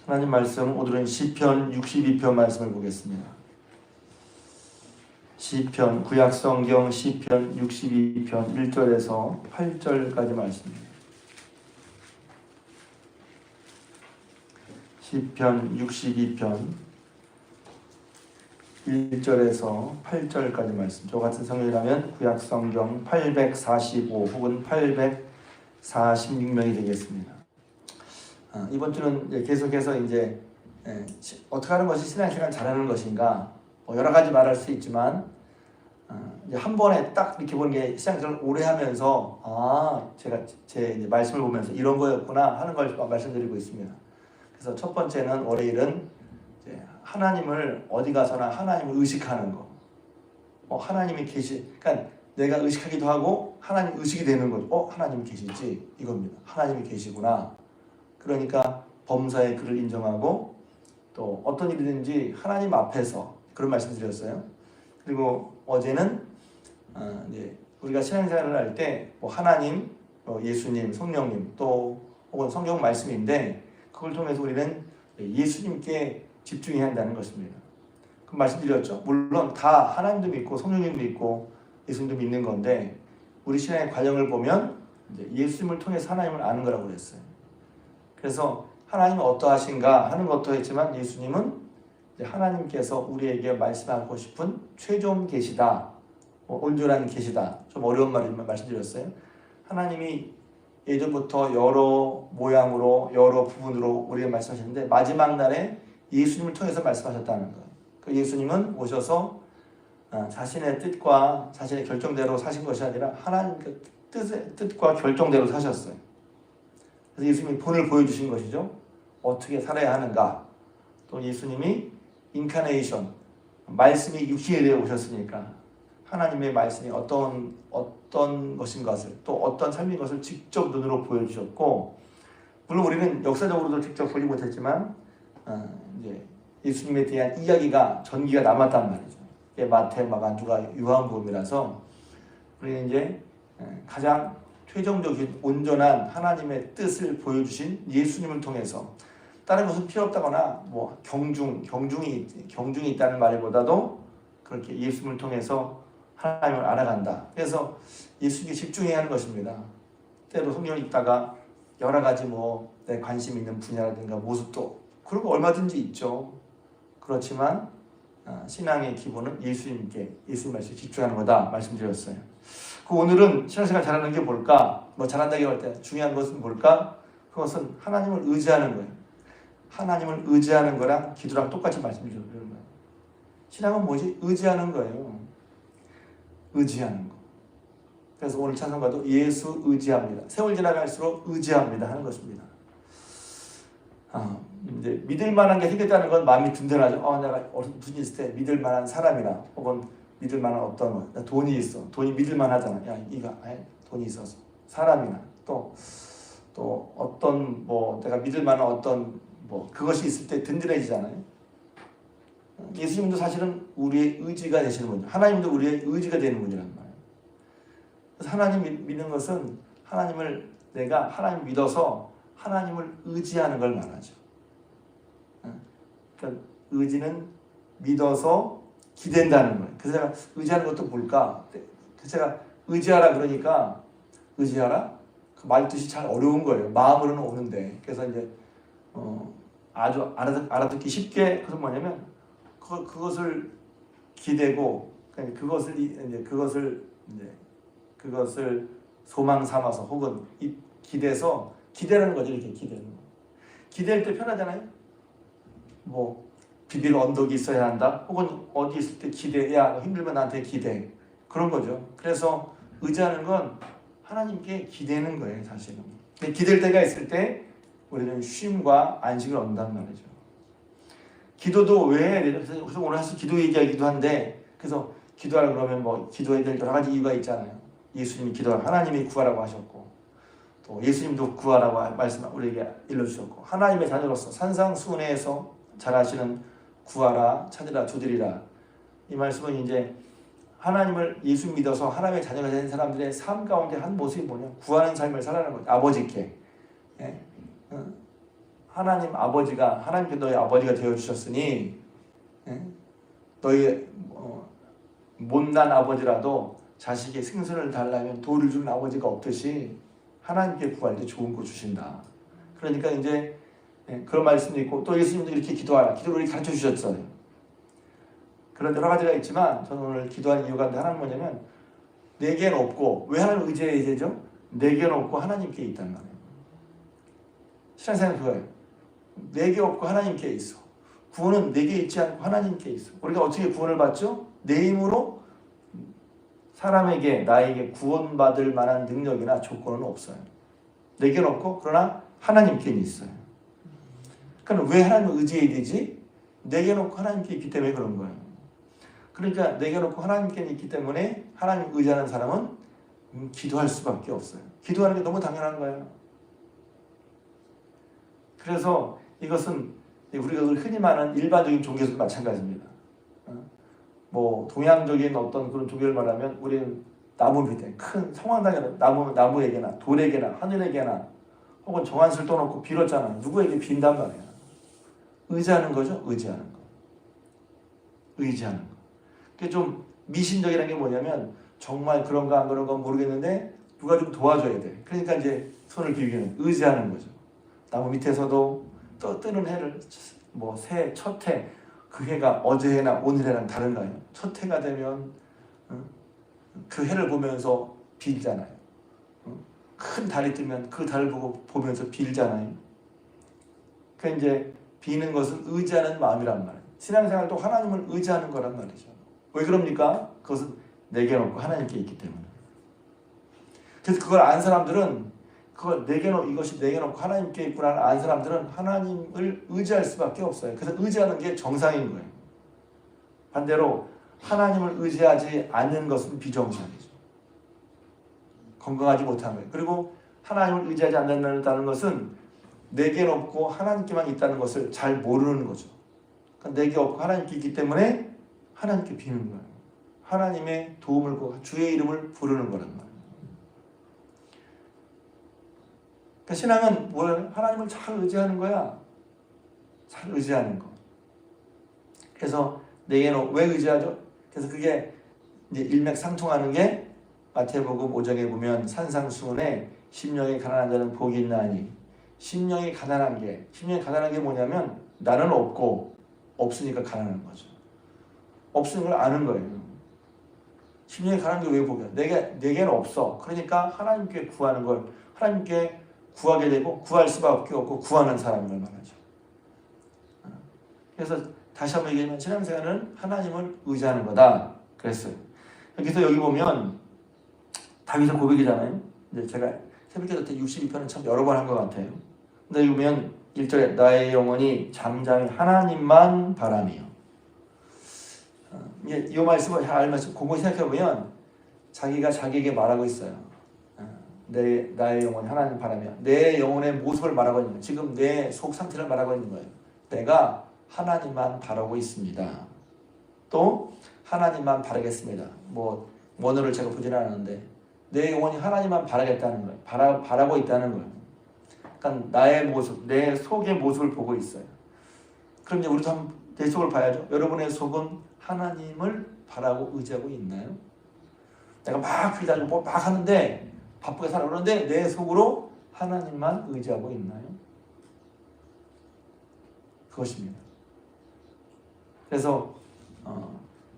하나님 말씀 오늘은 시편 62편 말씀을 보겠습니다. 시편 구약성경 시편 62편 1절에서 8절까지 말씀입니다. 시편 62편 1절에서 8절까지 말씀. 저 같은 성경이라면 구약성경 845 혹은 846명이 되겠습니다. 이번 주는 계속해서 이제 어떻게 하는 것이 신앙생활 잘하는 것인가, 여러 가지 말할 수 있지만 이제 한 번에 딱 이렇게 보는 게 신앙생활을 오래 하면서 제가 제 이제 말씀을 보면서 이런 거였구나 하는 걸 말씀드리고 있습니다. 그래서 첫 번째는 월요일은 이제 하나님을 어디 가서나 하나님을 의식하는 거. 하나님이 그러니까 내가 의식하기도 하고 하나님 의식이 되는 거죠. 하나님이 계시지 이겁니다. 하나님이 계시구나. 그러니까 범사의 그를 인정하고 또 어떤 일이든지 하나님 앞에서 그런 말씀드렸어요. 그리고 어제는 이제 우리가 신앙생활을 할 때 하나님, 예수님, 성령님 또 혹은 성경 말씀인데 그걸 통해서 우리는 예수님께 집중해야 한다는 것입니다. 그 말씀드렸죠. 물론 다 하나님도 믿고 성령님도 믿고 예수님도 믿는 건데 우리 신앙의 과정을 보면 이제 예수님을 통해서 하나님을 아는 거라고 그랬어요. 그래서 하나님은 어떠하신가 하는 것도 했지만 예수님은 하나님께서 우리에게 말씀하고 싶은 최종 계시다, 온전한 계시다. 좀 어려운 말이지만 말씀드렸어요. 하나님이 예전부터 여러 모양으로 여러 부분으로 우리에게 말씀하셨는데 마지막 날에 예수님을 통해서 말씀하셨다는 거예요. 그 예수님은 오셔서 자신의 뜻과 자신의 결정대로 사신 것이 아니라 하나님의 뜻과 결정대로 사셨어요. 그래서 예수님이 본을 보여주신 것이죠. 어떻게 살아야 하는가. 또 예수님이 인카네이션, 말씀이 육신이 되어 오셨으니까 하나님의 말씀이 어떤 것인 것을 또 어떤 삶인 것을 직접 눈으로 보여주셨고, 물론 우리는 역사적으로도 직접 보지 못했지만 이제 예수님에 대한 이야기가 전기가 남았단 말이죠. 마태, 마가, 누가, 요한복음이라서 우리는 이제 가장 최종적인 온전한 하나님의 뜻을 보여주신 예수님을 통해서 다른 것은 필요 없다거나 경중이 있다는 말보다도 그렇게 예수님을 통해서 하나님을 알아간다. 그래서 예수님께 집중해야 하는 것입니다. 때로 성경을 읽다가 여러 가지 내 관심 있는 분야라든가 모습도 그런 거 얼마든지 있죠. 그렇지만 신앙의 기본은 예수님 말씀에 집중하는 거다 말씀드렸어요. 오늘은 신앙생활 잘하는 게 뭘까? 잘한다고 할 때 중요한 것은 뭘까? 그것은 하나님을 의지하는 거예요. 하나님을 의지하는 거랑 기도랑 똑같이 말씀드리는 거예요. 신앙은 뭐지? 의지하는 거예요. 의지하는 거. 그래서 오늘 찬송가도 예수 의지합니다. 세월 지나갈수록 의지합니다 하는 것입니다. 이제 믿을 만한 게 생겼다는 건 마음이 든든하죠. 내가 무슨 일 있을 때 믿을 만한 사람이나 혹은 믿을 만한 어떤 거, 돈이 있어. 돈이 믿을 만하잖아. 돈이 있어서. 사람이나 또 어떤 내가 믿을 만한 어떤 그것이 있을 때 든든해지잖아요. 예수님도 사실은 우리의 의지가 되시는 분이죠. 하나님도 우리의 의지가 되는 분이란 말이에요. 그래서 하나님 믿는 것은 내가 하나님 믿어서 하나님을 의지하는 걸 말하죠. 그러니까 의지는 믿어서 기댄다는 거예요. 그래서 제가 의지하는 것도 뭘까? 그래서 제가 의지하라 그러니까 의지하라? 그 말뜻이 잘 어려운 거예요. 마음으로는 오는데. 그래서 이제 아주 알아듣기 쉽게 그것은 뭐냐면 그것을 기대고 그것을 소망 삼아서 혹은 기대서 기대라는 거죠. 이렇게 기대는 거. 기대할 때 편하잖아요. 비빌 언덕이 있어야 한다. 혹은 어디 있을 때 기대야 힘들면 나한테 기대. 그런 거죠. 그래서 의지하는 건 하나님께 기대는 거예요. 사실은. 근데 기댈 때가 있을 때 우리는 쉼과 안식을 얻는단 말이죠. 기도도 왜 해야 되죠? 그래서 오늘 사실 기도 얘기하기도 한데 그래서 기도하라 그러면 기도해야 될 여러 가지 이유가 있잖아요. 예수님이 기도하라, 하나님이 구하라고 하셨고 또 예수님도 구하라고 말씀 우리에게 일러주셨고 하나님의 자녀로서 산상수훈에서 잘하시는 구하라, 찾으라, 두드리라. 이 말씀은 이제 하나님을 예수 믿어서 하나님의 자녀가 된 사람들의 삶 가운데 한 모습이 뭐냐? 구하는 삶을 살아가는 거죠. 아버지께. 하나님 아버지가 하나님께 너희 아버지가 되어 주셨으니 너희 못난 아버지라도 자식의 생선을 달라면 돌을 주는 아버지가 없듯이 하나님께 구할 때 좋은 거 주신다. 그러니까 이제 그런 말씀도 있고 또 예수님도 이렇게 기도하라. 기도를 가르쳐 주셨어요. 그런 여러 가지가 있지만 저는 오늘 기도하는 이유가 하나는 뭐냐면 내게는 없고 왜 하나님을 의지해야 되죠? 내게는 없고 하나님께 있단 말이에요. 신앙생활은 그거예요. 내게 없고 하나님께 있어. 구원은 내게 있지 않고 하나님께 있어. 우리가 어떻게 구원을 받죠? 내 힘으로 사람에게 나에게 구원받을 만한 능력이나 조건은 없어요. 내게는 없고 그러나 하나님께는 있어요. 그럼 왜 하나님을 의지해야 되지? 내게는 없고 하나님께 있기 때문에 그런 거예요. 그러니까 내게는 없고 하나님께 있기 때문에 하나님 의지하는 사람은 기도할 수밖에 없어요. 기도하는 게 너무 당연한 거예요. 그래서 이것은 우리가 흔히 말하는 일반적인 종교에서도 마찬가지입니다. 뭐 동양적인 어떤 그런 종교를 말하면 우리는 나무 밑에 큰 성황당에 나무에게나 돌에게나 하늘에게나 혹은 정한술 떠놓고 빌었잖아요. 누구에게 빈단 말이야. 의지하는 거죠. 의지하는 거. 의지하는 거. 그게 좀 미신적이라는 게 뭐냐면 정말 그런가 안 그런가 모르겠는데 누가 좀 도와줘야 돼. 그러니까 이제 손을 비비는 의지하는 거죠. 나무 밑에서도 뜨는 해를 첫 해 그 해가 어제 해나 오늘 해랑 다른가요? 첫 해가 되면 그 해를 보면서 빌잖아요. 큰 달이 뜨면 그 달을 보면서 빌잖아요. 그 이제 비는 것은 의지하는 마음이란 말이에요. 신앙생활도 하나님을 의지하는 거란 말이죠. 왜 그럽니까? 그것은 내게 놓고 하나님께 있기 때문에. 그래서 그걸 안 사람들은 이것이 내게 놓고 하나님께 있구나 안 사람들은 하나님을 의지할 수밖에 없어요. 그래서 의지하는 게 정상인 거예요. 반대로 하나님을 의지하지 않는 것은 비정상이죠. 건강하지 못한 거예요. 그리고 하나님을 의지하지 않는다는 것은 내게 없고 하나님께만 있다는 것을 잘 모르는 거죠. 그러니까 내게 없고 하나님께 있기 때문에 하나님께 비는 거예요. 하나님의 도움을 구하고 주의 이름을 부르는 거란 말이에요. 그러니까 신앙은 뭐예요? 하나님을 잘 의지하는 거야. 잘 의지하는 거. 그래서 내게는 왜 의지하죠? 그래서 그게 이제 일맥상통하는 게 마태복음 5장에 보면 산상수훈에 심령이 가난한 자는 복이 있나니 심령이 가난한 게 뭐냐면 나는 없고 없으니까 가난한 거죠. 없는 걸 아는 거예요. 심령이 가난한 게 왜 복이야? 내게는 없어. 그러니까 하나님께 구하는 걸 하나님께 구하게 되고 구할 수밖에 없고 구하는 사람을 말하죠. 그래서 다시 한번 얘기하면 신앙생활은 하나님을 의지하는 거다. 그랬어요. 그래서 여기 보면 다윗의 고백이잖아요. 이제 제가 새벽기도 때 62편은 참 여러 번 한 것 같아요. 근데 여기 보면 1절에 나의 영혼이 잠잠히 하나님만 바라며 이 말씀을 잘 알면서 곰곰이 생각해보면 자기가 자기에게 말하고 있어요. 나의 영혼이 하나님 바라며 내 영혼의 모습을 말하고 있는 거예요. 지금 내 속 상태를 말하고 있는 거예요. 내가 하나님만 바라고 있습니다. 또 하나님만 바라겠습니다. 원어를 제가 보지는 않았는데 내 영혼이 하나님만 바라겠다는 거예요. 바라고 있다는 거예요. 그러니까 나의 모습, 내 속의 모습을 보고 있어요. 그럼 이제 우리도 한번 내 속을 봐야죠. 여러분의 속은 하나님을 바라고 의지하고 있나요? 내가 막 기다리고 막 하는데 바쁘게 살아오는데 내 속으로 하나님만 의지하고 있나요? 그것입니다. 그래서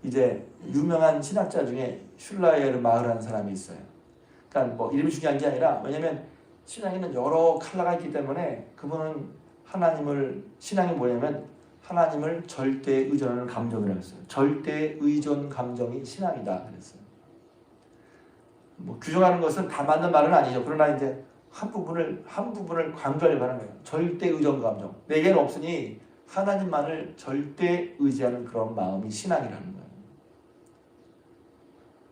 이제 유명한 신학자 중에 슐라이에르 마흐라는 사람이 있어요. 그러니까 이름이 중요한 게 아니라 왜냐하면 신앙에는 여러 컬러가 있기 때문에 그분은 신앙이 뭐냐면 하나님을 절대 의존하는 감정이라고 했어요. 절대 의존 감정이 신앙이다 그랬어요. 규정하는 것은 다 맞는 말은 아니죠. 그러나 이제 한 부분을 강조하려고 하는 거예요. 절대 의존 감정. 내게는 없으니 하나님만을 절대 의지하는 그런 마음이 신앙이라는 거예요.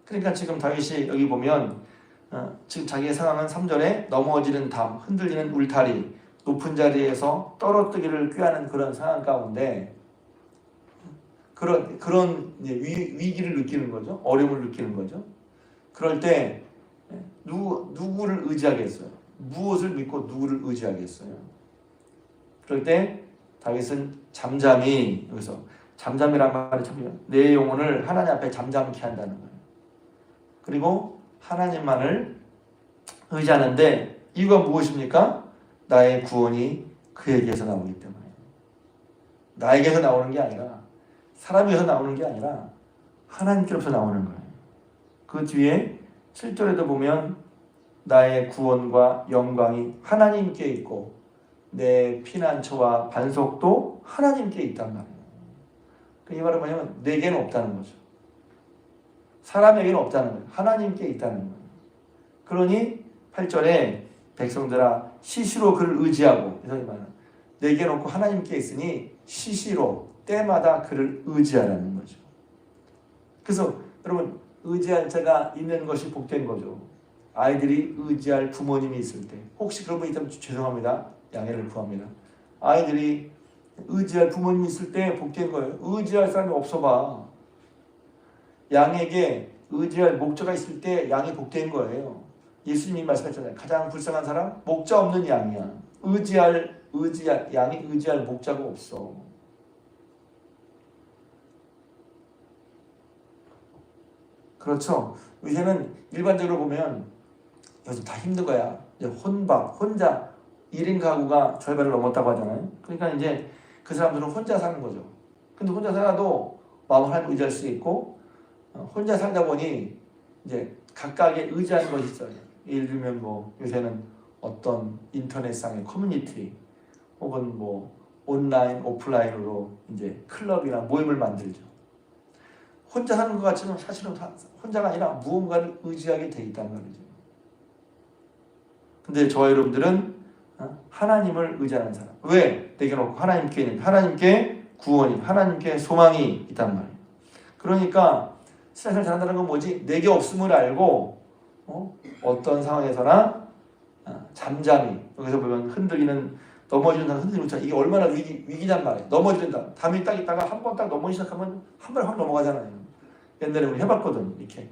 그러니까 지금 다윗이 여기 보면 지금 자기의 상황은 3절에 넘어지는 담, 흔들리는 울타리, 높은 자리에서 떨어뜨기를 꾀하는 그런 상황 가운데 그런 위기를 느끼는 거죠. 어려움을 느끼는 거죠. 그럴 때 누구를 의지하겠어요? 무엇을 믿고 누구를 의지하겠어요? 그럴 때 다윗은 잠잠히, 여기서 잠잠이란 말이 참 내 영혼을 하나님 앞에 잠잠케 한다는 거예요. 그리고 하나님만을 의지하는데 이유가 무엇입니까? 나의 구원이 그에게서 나오기 때문에. 나에게서 나오는 게 아니라, 사람에게서 나오는 게 아니라 하나님께로부터 나오는 거예요. 그 뒤에 7절에도 보면 나의 구원과 영광이 하나님께 있고 내 피난처와 반석도 하나님께 있단 말이에요. 이 말은 뭐냐면 내게는 없다는 거죠. 사람에게는 없다는 거예요. 하나님께 있다는 거예요. 그러니 8절에 백성들아 시시로 그를 의지하고, 그래서 이 말은 내게 놓고 하나님께 있으니 시시로 때마다 그를 의지하라는 거죠. 그래서 여러분 의지할 자가 있는 것이 복된 거죠. 아이들이 의지할 부모님이 있을 때, 혹시 그런 분 있다면 죄송합니다. 양해를 구합니다. 아이들이 의지할 부모님이 있을 때 복된 거예요. 의지할 사람이 없어 봐. 양에게 의지할 목자가 있을 때 양이 복된 거예요. 예수님이 말씀하셨잖아요. 가장 불쌍한 사람? 목자 없는 양이야. 양이 의지할 목자가 없어. 그렇죠. 요새는 일반적으로 보면 요즘 다 힘든 거야. 이제 혼자 1인 가구가 절반을 넘었다고 하잖아요. 그러니까 이제 그 사람들은 혼자 사는 거죠. 근데 혼자 살아도 마음을 하나님 의지할 수 있고, 혼자 살다 보니 이제 각각의 의지하는 것이 있어요. 예를 들면 뭐 요새는 어떤 인터넷상의 커뮤니티 혹은 뭐 온라인, 오프라인으로 이제 클럽이나 모임을 만들죠. 혼자 사는 것 같지만 사실은 혼자가 아니라 무언가를 의지하게 돼 있단 말이죠. 근데 저와 여러분들은 하나님을 의지하는 사람. 왜? 내게 놓고 하나님께 있는, 하나님께 구원이, 하나님께 소망이 있단 말이에요. 그러니까 신앙생활 잘한다는 건 뭐지? 내게 없음을 알고 어떤 상황에서나 잠잠히, 여기서 보면 흔들리는, 넘어지는 사람 흔들리는 것처럼 이게 얼마나 위기단 말이에요. 넘어지는다. 담이 딱 있다가 한 번 딱 넘어지기 시작하면 한 번에 확 넘어가잖아요. 옛날에 우리 해봤거든. 이렇게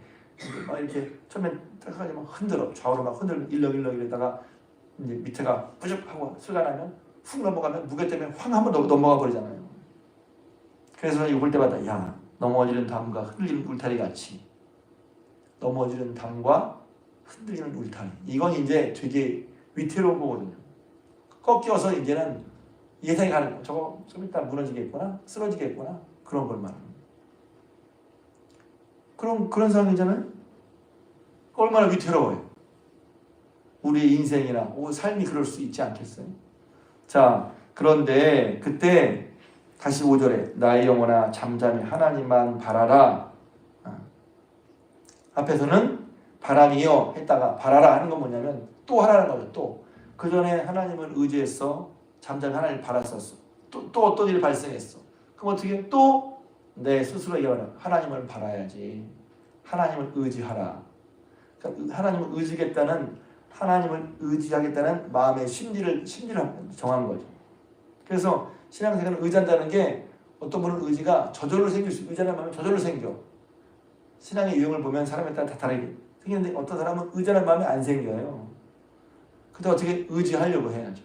막 이렇게 처음엔 딱 하지만 흔들어, 좌우로 막 흔들면 일렁일렁 이러다가 이제 밑에가 뿌죽하고 술가나면 훅 넘어가면 무게 때문에 확 한번 넘어가 버리잖아요. 그래서 이거 볼 때마다 야, 넘어지는 담과 흔들리는 울타리 같이, 넘어지는 담과 흔들리는 울타리, 이건 이제 되게 위태로운 거거든요. 꺾여서 이제는 예상이 가는 거. 저거 좀 이따 무너지겠구나, 쓰러지겠구나, 그런 걸 말합니다. 그런 상황이잖아요. 얼마나 위태로워요. 우리의 인생이나 삶이 그럴 수 있지 않겠어요? 자, 그런데 그때 다시 5절에 나의 영혼아 잠잠히 하나님만 바라라. 앞에서는 바람이요 했다가 바라라 하는 건 뭐냐면 또 하라는 거죠. 또 그 전에 하나님을 의지했어. 잠잠히 하나님을 바랐었어. 또 어떤 일이 발생했어. 그럼 어떻게 또 내 스스로 얘기하라. 하나님을 바라야지. 하나님을 의지하라. 그러니까 하나님을 의지하겠다는, 하나님을 의지하겠다는 마음의 심리를 정한 거죠. 그래서 신앙생활을 의지한다는 게 어떤 분은 의지가 저절로 생길 수, 의지하는 마음이 저절로 생겨. 신앙의 유형을 보면 사람에 따라 다 다르게 생기는데 어떤 사람은 의지하는 마음이 안 생겨요. 근데 어떻게 의지하려고 해야죠.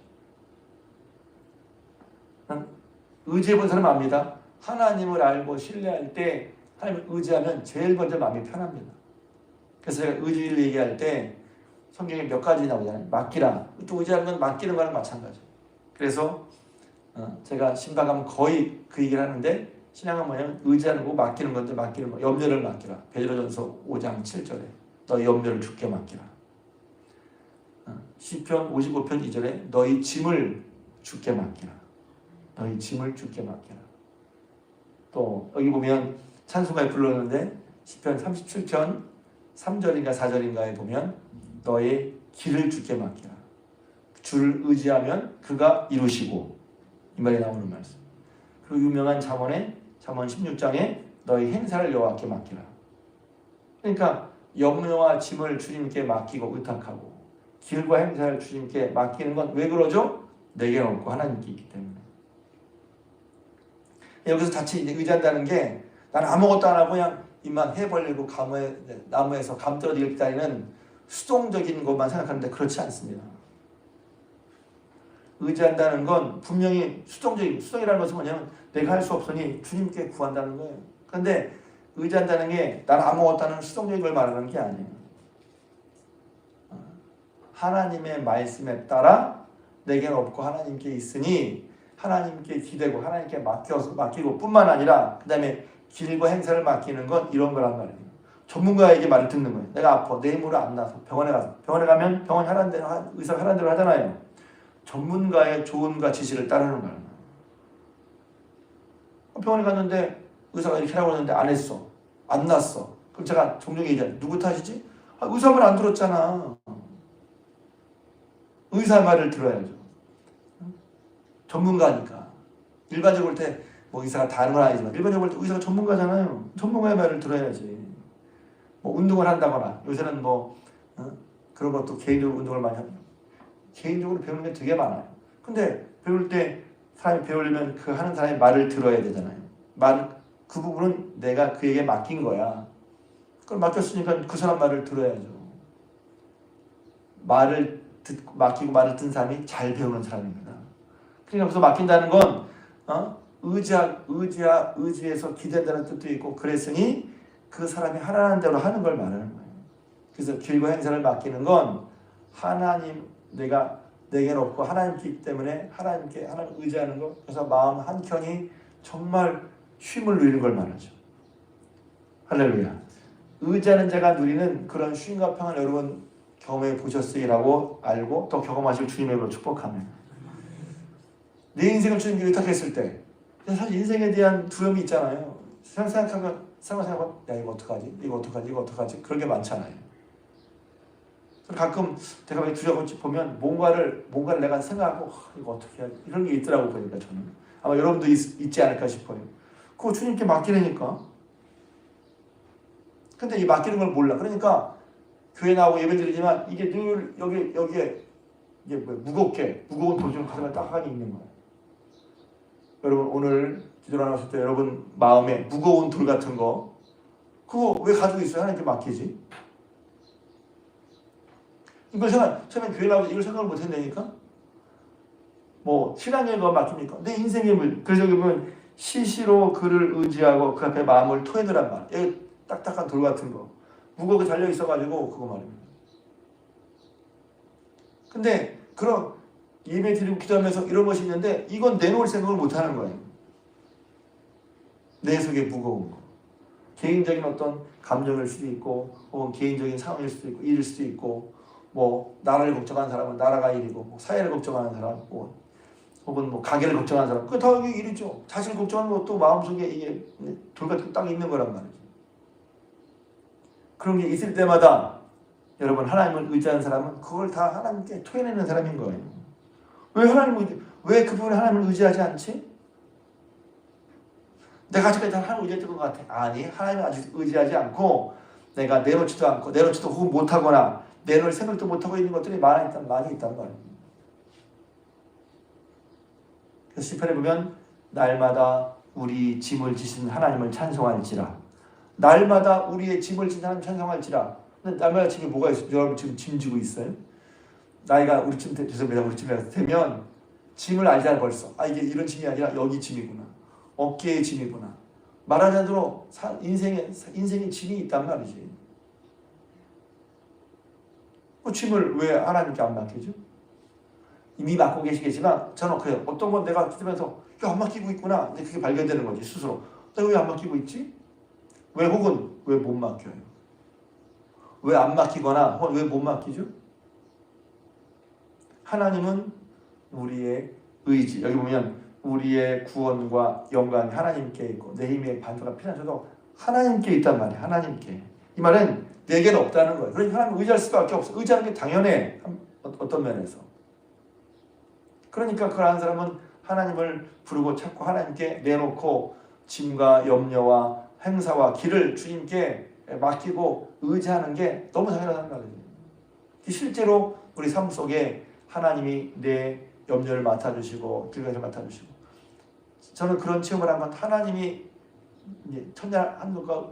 의지해본 사람은 압니다. 하나님을 알고 신뢰할 때 하나님을 의지하면 제일 먼저 마음이 편합니다. 그래서 제가 의지를 얘기할 때 성경에 몇 가지 나오잖아요. 맡기라. 또 의지하는 건 맡기는 거랑 마찬가지. 그래서 제가 신박하면 거의 그 얘기를 하는데, 신앙은 뭐냐면 의지하는 거 맡기는 건데, 맡기는 거 염려를 맡기라. 베드로전서 5장 7절에 너희 염려를 주께 맡기라. 시편 55편 2절에 너희 짐을 주께 맡기라. 너희 짐을 주께 맡기라. 또 여기 보면 찬송가에 불렀는데 시편 37편 3절인가 4절인가에 보면 너의 길을 주께 맡기라. 주를 의지하면 그가 이루시고, 이 말이 나오는 말씀. 그리고 유명한 잠언에 잠언 16장에 너희 행사를 여호와께 맡기라. 그러니까 염려와 짐을 주님께 맡기고 의탁하고 길과 행사를 주님께 맡기는 건 왜 그러죠? 내게 없고 하나님께 있기 때문에. 여기서 자칫 의지한다는 게 나는 아무것도 안 하고 그냥 입만 해 벌리고 나무에서 감 떨어지길 기다리는 수동적인 것만 생각하는데 그렇지 않습니다. 의지한다는 건 분명히 수동이라는 것은 뭐냐면 내가 할 수 없으니 주님께 구한다는 거예요. 그런데 의지한다는 게 나는 아무것도 하는 수동적인 걸 말하는 게 아니에요. 하나님의 말씀에 따라 내게는 없고 하나님께 있으니 하나님께 기대고 하나님께 맡기고 뿐만 아니라 그 다음에 길고 행사를 맡기는 건 이런 거란 말이에요. 전문가에게 말을 듣는 거예요. 내가 아파. 내 힘으로 안 나서 병원에 가면 병원이 하라는 대로 의사가 하라는 대로 하잖아요. 전문가의 조언과 지시를 따르는 거예요. 병원에 갔는데 의사가 이렇게 하라고 했는데 안 했어. 안 났어. 그럼 제가 종종 얘기하죠. 누구 탓이지? 의사 말 안 들었잖아. 의사 말을 들어야죠. 전문가니까. 일반적으로 볼 때 뭐 의사가 다 하는 건 아니지만 일반적으로 볼 때 의사가 전문가잖아요. 전문가의 말을 들어야지. 뭐 운동을 한다거나 요새는 뭐 그런 것도 개인적으로 운동을 많이 합니다. 개인적으로 배우는 게 되게 많아요. 근데 배울 때 사람이 배우려면 그 하는 사람의 말을 들어야 되잖아요. 그 부분은 내가 그에게 맡긴 거야. 그걸 맡겼으니까 그 사람 말을 들어야죠. 맡기고 말을 듣는 사람이 잘 배우는 사람입니다. 그러니까 여기서 맡긴다는 건 의지해서 기대한다는 뜻도 있고 그랬으니 그 사람이 하라는 대로 하는 걸 말하는 거예요. 그래서 길고 행사를 맡기는 건 내게는 없고 하나님께 있기 때문에 하나님 의지하는 것. 그래서 마음 한켠이 정말 쉼을 누리는 걸 말하죠. 할렐루야. 의지하는 자가 누리는 그런 쉼과 평안을 여러분 경험해 보셨으리라고 알고 또 경험하실 주님의 이름으로 축복합니다. 내 인생을 주님께 의탁했을 때 사실 인생에 대한 두려움이 있잖아요. 생각하면 야 이거 어떡하지 그런 게 많잖아요. 가끔 제가 두려워 보면 뭔가를 내가 생각하고 이거 어떻게 해야 이런 게 있더라고 보니까 저는 아마 여러분도 있지 않을까 싶어요. 그거 주님께 맡기려니까. 근데 이 맡기는 걸 몰라. 그러니까 교회 나오고 예배 드리지만 이게 늘 여기에 이게 무거운 도중 가슴에 딱하니 있는 거예요. 여러분 오늘 기도를 나눴을 때 여러분 마음에 무거운 돌 같은 거 그거 왜 가지고 있어요? 하나님께 맡기지. 이걸 처음에 교회 나와서 이걸 생각을 못 했다니까? 뭐, 신앙에 뭐 맡깁니까? 내 인생의 물. 그래서 여기 보면 시시로 그를 의지하고 그 앞에 마음을 토해두란 말. 여기 딱딱한 돌 같은 거. 무겁게 달려있어가지고 그거 말입니다. 근데 그런 예배 드리고 기도하면서 이런 것이 있는데 이건 내놓을 생각을 못 하는 거예요. 내 속에 무거운 거. 개인적인 어떤 감정일 수도 있고 혹은 개인적인 상황일 수도 있고 일일 수도 있고 뭐 나라를 걱정하는 사람은 나라가 일이고 뭐 사회를 걱정하는 사람 혹은 뭐 가게를 걱정하는 사람 그거 다 일이죠. 자신을 걱정하는 것도 마음속에 이게 돌같은 딱 있는 거란 말이죠. 그런 게 있을 때마다 여러분 하나님을 의지하는 사람은 그걸 다 하나님께 토해내는 사람인 거예요. 왜 그 부분에 하나님을 의지하지 않지? 내가 아직까지 하나님을 의지했던 것 같아. 아니 하나님을 아직 의지하지 않고 내가 내놓지도 혹은 못하거나 내놓을 생각도 못하고 있는 것들이 많이 있단 말이에요. 그래서 시편에 보면 날마다 우리 짐을 지신 하나님을 찬송할지라. 날마다 우리의 짐을 지신 하나님 찬송할지라. 근데 날마다 짐이 뭐가 있어요? 여러분 지금 짐 지고 있어요? 나이가 우리쯤 되면 짐을 알잖아 벌써. 이게 이런 짐이 아니라 여기 짐이구나. 어깨의 짐이구나. 말하자면 인생의 짐이 있단 말이지. 그 짐을 왜 하나님께 안 맡기죠? 이미 맡고 계시겠지만 저는 그래요. 어떤 건 내가 기도하면서 안 맡기고 있구나. 근데 그게 발견되는 거지 스스로. 내가 왜 안 맡기고 있지? 왜 못 맡겨요? 왜 안 맡기거나 혹은 왜 못 맡기죠? 하나님은 우리의 의지. 여기 보면 우리의 구원과 영광이 하나님께 있고 내 힘의 반도가 필요하셔도 하나님께 있단 말이에요. 하나님께. 이 말은 내게는 없다는 거예요. 그러니까 하나님을 의지할 수밖에 없어. 의지하는 게 당연해. 어떤 면에서. 그러니까 그러한 사람은 하나님을 부르고 찾고 하나님께 내놓고 짐과 염려와 행사와 길을 주님께 맡기고 의지하는 게 너무 당연하다는 말이에요. 실제로 우리 삶 속에 하나님이 내 염려를 맡아주시고 길을 맡아주시고 저는 그런 체험을 하면 하나님이 이제 천냥 하늘과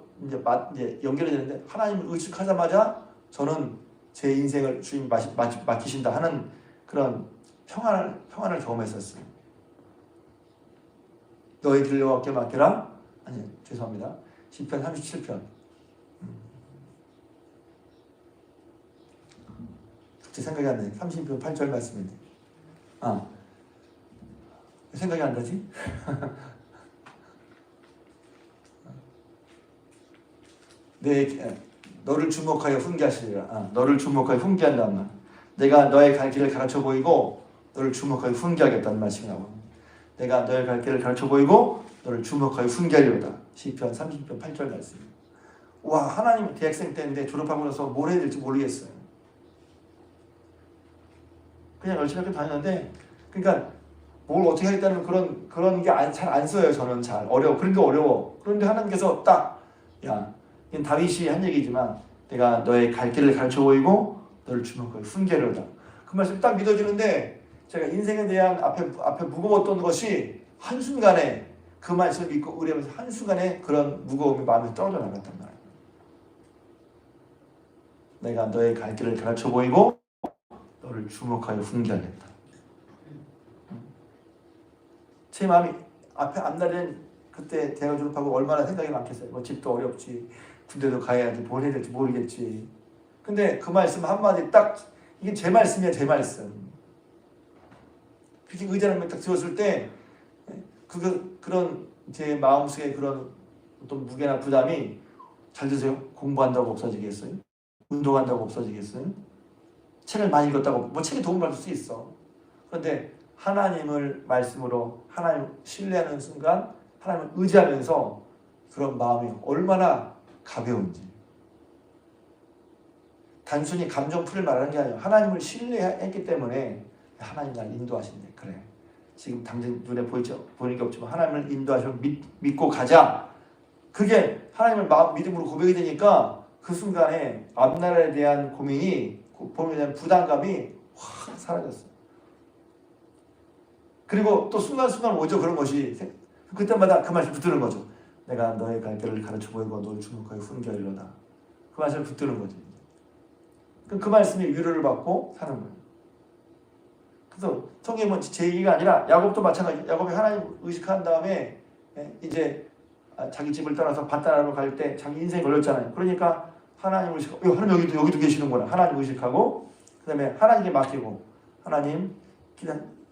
이제 연결이 되는데 하나님을 의식하자마자 저는 제 인생을 주님 맡기신다 하는 그런 평안을 경험했었어요. 너희 길을 여호와께 맡기라. 아니, 죄송합니다. 시편 37편. 갑자기 생각이 안 나요. 30편 8절 말씀인데. 생각이 안 나지? 너를 주목하여 훈계하시리라. 너를 주목하여 훈계한다는 말. 내가 너의 갈 길을 가르쳐 보이고 너를 주목하여 훈계하겠다는 말씀이 나옵니다. 내가 너의 갈 길을 가르쳐 보이고 너를 주목하여 훈계하리로다. 시편 30편 8절 말씀. 와, 하나님 대학생 때인데 졸업하고 나서 뭘 해야 될지 모르겠어요. 그냥 열심히 학교 다녔는데, 그러니까 뭘 어떻게 하겠다는 그런 게 잘 안 써요. 저는 잘 어려워. 그런 게 어려워. 그런데 하나님께서 딱, 야, 이건 다윗이 한 얘기지만 내가 너의 갈 길을 가르쳐 보이고 너를 주목하여 훈계하리로다. 그 말씀 딱 믿어지는데, 제가 인생에 대한 앞에 무거웠던 것이 한순간에 그 말씀을 믿고 의뢰하면서 한순간에 그런 무거움이 마음에 떨어져 나갔단 말이에요. 내가 너의 갈 길을 가르쳐 보이고 너를 주목하여 훈계하겠다. 제 마음이 앞날에는 그때 대학 졸업하고 얼마나 생각이 많겠어요. 뭐 집도 어렵지, 군대도 가야지, 뭘 해야 될지 모르겠지. 근데 그 말씀 한마디 딱, 이게 제 말씀이야, 제 말씀. 그렇게 의자를 딱 들었을 때 그런 제 마음속에 그런 어떤 무게나 부담이, 잘 드세요? 공부한다고 없어지겠어요? 운동한다고 없어지겠어요? 책을 많이 읽었다고 뭐 책에 도움 받을 수 있어. 그런데 하나님을 말씀으로 하나님 신뢰하는 순간, 하나님을 의지하면서 그런 마음이 얼마나 가벼운지. 단순히 감정 풀이를 말하는 게 아니라 하나님을 신뢰했기 때문에 하나님 날 인도하신대. 그래, 지금 당장 눈에 보이는 게 없지만 하나님을 인도하시면 믿고 가자. 그게 하나님을 믿음으로 고백이 되니까 그 순간에 앞날에 대한 고민에 대한 부담감이 확 사라졌어요. 그리고 또 순간순간 오죠. 그런 것이. 그때마다 그 말씀 붙드는 거죠. 내가 너의 갈 길을 가르쳐 보이고 너를 주목하여 훈계하리로다. 그 말씀을 붙드는 거지. 그 말씀이 위로를 받고 사는 거예요. 그래서 성경은 제 얘기가 아니라 야곱도 마찬가지. 야곱이 하나님 의식한 다음에 이제 자기 집을 떠나서 바다나로 갈 때 자기 인생이 걸렸잖아요. 그러니까 하나님 의식하고, 하나님 여기도 계시는구나. 하나님 의식하고, 그 다음에 하나님께 맡기고, 하나님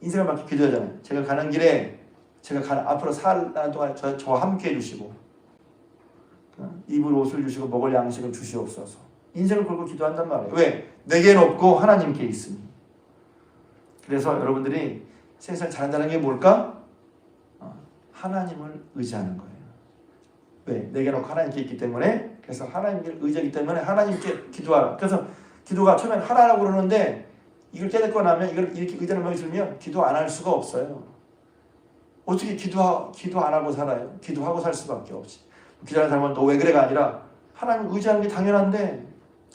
인생을 맡기고 기도하잖아요. 제가 가는 길에 앞으로 살 동안 저와 함께 해주시고, 입을 옷을 주시고 먹을 양식을 주시옵소서. 인생을 걸고 기도한단 말이에요. 왜? 내게는 없고 하나님께 있으니. 그래서 여러분들이 세상을 잘한다는 게 뭘까? 하나님을 의지하는 거예요. 왜? 내게는 없고 하나님께 있기 때문에. 그래서 하나님을 의지하기 때문에 하나님께 기도하라. 그래서 기도가 처음엔 하라라고 그러는데, 이걸 깨닫고 나면, 이걸 이렇게 의지하는 마음이 들면 기도 안 할 수가 없어요. 어떻게 기도 안 하고 살아요? 기도하고 살 수밖에 없지. 기도하는 사람은 너 왜 그래가 아니라 하나님 의지하는 게 당연한데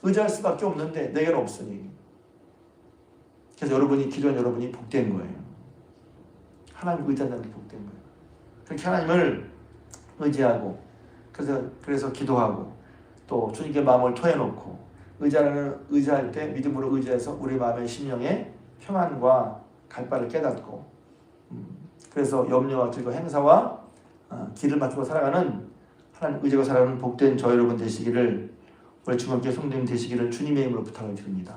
의지할 수밖에 없는데 내게는 없으니. 그래서 기도한 여러분이 복된 거예요. 하나님 의지한다는 게 복된 거예요. 그렇게 하나님을 의지하고, 그래서 기도하고, 또 주님께 마음을 토해놓고, 의지할 때 믿음으로 의지해서 우리 마음의 심령에 평안과 갈 바를 깨닫고, 그래서 염려와 즐거운 행사와 길을 맞추고 살아가는, 하나님 의지하고 살아가는 복된 저 여러분 되시기를, 우리 주님께 성도님 되시기를 주님의 이름으로 부탁을 드립니다.